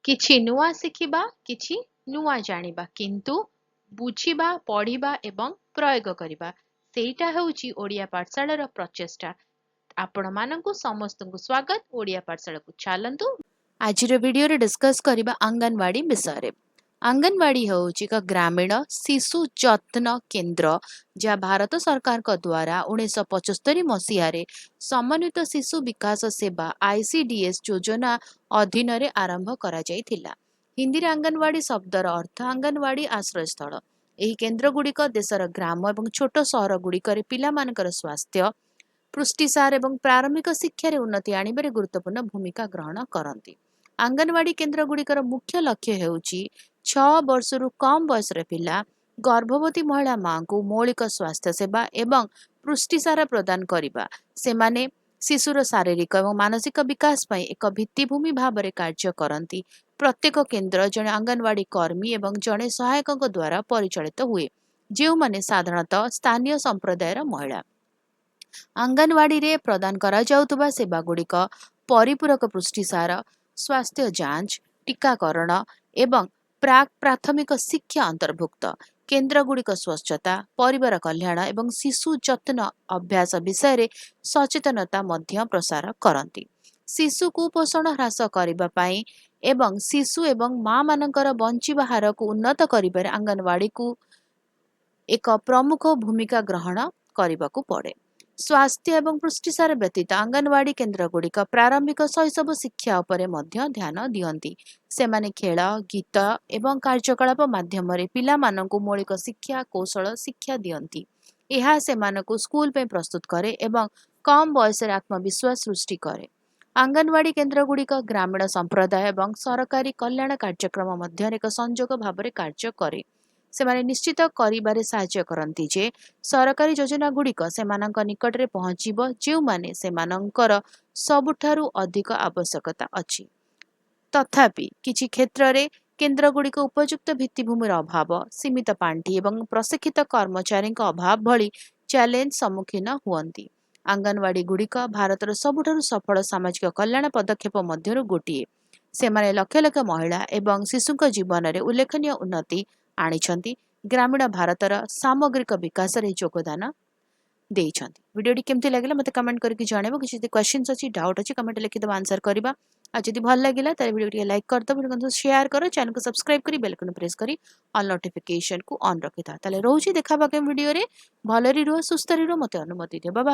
କିଛି ନୂଆ ଶିଖିବା, କିଛି ନୂଆ ଜାଣିବା, କିନ୍ତୁ ବୁଝିବା, ପଢିବା ଏବଂ ପ୍ରୟୋଗ କରିବା ସେଇଟା ହେଉଛି ଓଡ଼ିଆ ପାଠଶାଳାର ପ୍ରଚେଷ୍ଟା। ଆପଣମାନଙ୍କୁ ସମସ୍ତଙ୍କୁ ସ୍ୱାଗତ ଓଡ଼ିଆ ପାଠଶାଳାକୁ। ଚାଲନ୍ତୁ ଆଜିର ଭିଡ଼ିଓରେ ଡିସ୍କସ୍ କରିବା ଅଙ୍ଗନବାଡ଼ି ବିଷୟରେ। ଅଙ୍ଗନବାଡ଼ି ହେଉଛି ଏକ ଗ୍ରାମୀଣ ଶିଶୁ ଯତ୍ନ କେନ୍ଦ୍ର ଯାହା ଭାରତ ସରକାରଙ୍କ ଦ୍ୱାରା 1975 ମସିହାରେ ସମନ୍ୱିତ ଶିଶୁ ବିକାଶ ସେବା ICDS ଯୋଜନା ଅଧୀନରେ ଆରମ୍ଭ କରାଯାଇଥିଲା। ହିନ୍ଦୀରେ ଅଙ୍ଗନବାଡ଼ି ଶବ୍ଦର ଅର୍ଥ ଅଙ୍ଗନବାଡ଼ି ଆଶ୍ରୟସ୍ଥଳ। ଏହି କେନ୍ଦ୍ରଗୁଡ଼ିକ ଦେଶର ଗ୍ରାମ ଏବଂ ଛୋଟ ସହରଗୁଡ଼ିକରେ ପିଲାମାନଙ୍କର ସ୍ୱାସ୍ଥ୍ୟ, ପୁଷ୍ଟିସାର ଏବଂ ପ୍ରାରମ୍ଭିକ ଶିକ୍ଷାରେ ଉନ୍ନତି ଆଣିବାରେ ଗୁରୁତ୍ୱପୂର୍ଣ୍ଣ ଭୂମିକା ଗ୍ରହଣ କରନ୍ତି। ଅଙ୍ଗନବାଡ଼ି କେନ୍ଦ୍ରଗୁଡ଼ିକର ମୁଖ୍ୟ ଲକ୍ଷ୍ୟ ହେଉଛି 6 ବର୍ଷରୁ କମ୍ ବୟସର ପିଲା, ଗର୍ଭବତୀ ମହିଳା ମାଙ୍କୁ ମୌଳିକ ସ୍ୱାସ୍ଥ୍ୟ ସେବା ଏବଂ ପୁଷ୍ଟିସାର ପ୍ରଦାନ କରିବା। ସେମାନେ ଶିଶୁର ଶାରୀରିକ ଏବଂ ମାନସିକ ବିକାଶ ପାଇଁ ଏକ ଭିତ୍ତିଭୂମି ଭାବରେ କାର୍ଯ୍ୟ କରନ୍ତି। ପ୍ରତ୍ୟେକ କେନ୍ଦ୍ର ଜଣେ ଅଙ୍ଗନବାଡ଼ି କର୍ମୀ ଏବଂ ଜଣେ ସହାୟକଙ୍କ ଦ୍ୱାରା ପରିଚାଳିତ ହୁଏ, ଯେଉଁମାନେ ସାଧାରଣତଃ ସ୍ଥାନୀୟ ସମ୍ପ୍ରଦାୟର ମହିଳା। ଅଙ୍ଗନବାଡ଼ିରେ ପ୍ରଦାନ କରାଯାଉଥିବା ସେବାଗୁଡ଼ିକ ପରିପୂରକ ପୁଷ୍ଟିସାର, ସ୍ୱାସ୍ଥ୍ୟ ଯାଞ୍ଚ, ଟିକାକରଣ ଏବଂ ପ୍ରାଥମିକ ଶିକ୍ଷା ଅନ୍ତର୍ଭୁକ୍ତ। କେନ୍ଦ୍ରଗୁଡ଼ିକ ସ୍ୱଚ୍ଛତା, ପରିବାର କଲ୍ୟାଣ ଏବଂ ଶିଶୁ ଯତ୍ନ ଅଭ୍ୟାସ ବିଷୟରେ ସଚେତନତା ମଧ୍ୟ ପ୍ରସାର କରନ୍ତି। ଶିଶୁ କୁପୋଷଣ ହ୍ରାସ କରିବା ପାଇଁ ଏବଂ ଶିଶୁ ଏବଂ ମାଆମାନଙ୍କର ବଞ୍ଚିବା ହାରକୁ ଉନ୍ନତ କରିବାରେ ଅଙ୍ଗନବାଡ଼ିକୁ ଏକ ପ୍ରମୁଖ ଭୂମିକା ଗ୍ରହଣ କରିବାକୁ ପଡ଼େ। ସ୍ୱାସ୍ଥ୍ୟ ଏବଂ ପୁଷ୍ଟିସାର ବ୍ୟତୀତ ଅଙ୍ଗନବାଡ଼ି କେନ୍ଦ୍ରଗୁଡ଼ିକ ପ୍ରାରମ୍ଭିକ ଶୈଶବ ଶିକ୍ଷା ଉପରେ ମଧ୍ୟ ଧ୍ୟାନ ଦିଅନ୍ତି। ସେମାନେ ଖେଳ, ଗୀତ ଏବଂ କାର୍ଯ୍ୟକଳାପ ମାଧ୍ୟମରେ ପିଲାମାନଙ୍କୁ ମୌଳିକ ଶିକ୍ଷା କୌଶଳ ଶିକ୍ଷା ଦିଅନ୍ତି। ଏହା ସେମାନଙ୍କୁ ସ୍କୁଲ ପାଇଁ ପ୍ରସ୍ତୁତ କରେ ଏବଂ କମ୍ ବୟସରେ ଆତ୍ମବିଶ୍ୱାସ ସୃଷ୍ଟି କରେ। ଅଙ୍ଗନବାଡ଼ି କେନ୍ଦ୍ରଗୁଡ଼ିକ ଗ୍ରାମୀଣ ସମ୍ପ୍ରଦାୟ ଏବଂ ସରକାରୀ କଲ୍ୟାଣ କାର୍ଯ୍ୟକ୍ରମ ମଧ୍ୟରେ ଏକ ସଂଯୋଗ ଭାବରେ କାର୍ଯ୍ୟ କରେ। ସେମାନେ ନିଶ୍ଚିତ କରିବାରେ ସାହାଯ୍ୟ କରନ୍ତି ଯେ ସରକାରୀ ଯୋଜନାଗୁଡ଼ିକ ସେମାନଙ୍କ ନିକଟରେ ପହଞ୍ଚିବ ଯେଉଁମାନେ ସେମାନଙ୍କର ସବୁଠାରୁ ଅଧିକ ଆବଶ୍ୟକତା ଅଛି। ତଥାପି କିଛି କ୍ଷେତ୍ରରେ କେନ୍ଦ୍ରଗୁଡ଼ିକ ଉପଯୁକ୍ତ ଭିତ୍ତିଭୂମିର ଅଭାବ, ସୀମିତ ପାଣ୍ଠି ଏବଂ ପ୍ରଶିକ୍ଷିତ କର୍ମଚାରୀଙ୍କ ଅଭାବ ଭଳି ଚ୍ୟାଲେଞ୍ଜ ସମ୍ମୁଖୀନ ହୁଅନ୍ତି। ଅଙ୍ଗନବାଡ଼ିଗୁଡ଼ିକ ଭାରତର ସବୁଠାରୁ ସଫଳ ସାମାଜିକ କଲ୍ୟାଣ ପଦକ୍ଷେପ ମଧ୍ୟରୁ ଗୋଟିଏ। ସେମାନେ ଲକ୍ଷ ଲକ୍ଷ ମହିଳା ଏବଂ ଶିଶୁଙ୍କ ଜୀବନରେ ଉଲ୍ଲେଖନୀୟ ଉନ୍ନତି ଆଣିଛନ୍ତି, ଗ୍ରାମୀଣ ଭାରତର ସାମଗ୍ରିକ ବିକାଶରେ ଯୋଗଦାନ ଦେଇଛନ୍ତି। ଭିଡ଼ିଓଟି କେମିତି ଲାଗିଲା ମୋତେ କମେଣ୍ଟ କରିକି ଜଣାଇବ। କିଛି ଯଦି କ୍ୱେଶ୍ଚିନ୍ସ ଅଛି, ଡାଉଟ୍ ଅଛି, କମେଣ୍ଟରେ ଲେଖିଦେବା, ଆନ୍ସର କରିବା। ଆଉ ଯଦି ଭଲ ଲାଗିଲା ତାହେଲେ ଭିଡ଼ିଓ ଟିକେ ଲାଇକ୍ କରିଦେବ, ଭିଡ଼ିଓକୁ ସେୟାର କର, ଚ୍ୟାନେଲକୁ ସବସ୍କ୍ରାଇବ କରି ବେଲ୍ ଆଇକନ୍ ପ୍ରେସ୍ କରି ଅଲ୍ ନୋଟିଫିକେସନକୁ ଅନ୍ ରଖିଥାଅ। ତାହେଲେ ରହୁଛି, ଦେଖା ହେବା ଭିଡ଼ିଓରେ। ଭଲରେ ରୁହ, ସୁସ୍ଥରେ ରୁହ, ମୋତେ ଅନୁମତି ଦିଅ। ବାବା।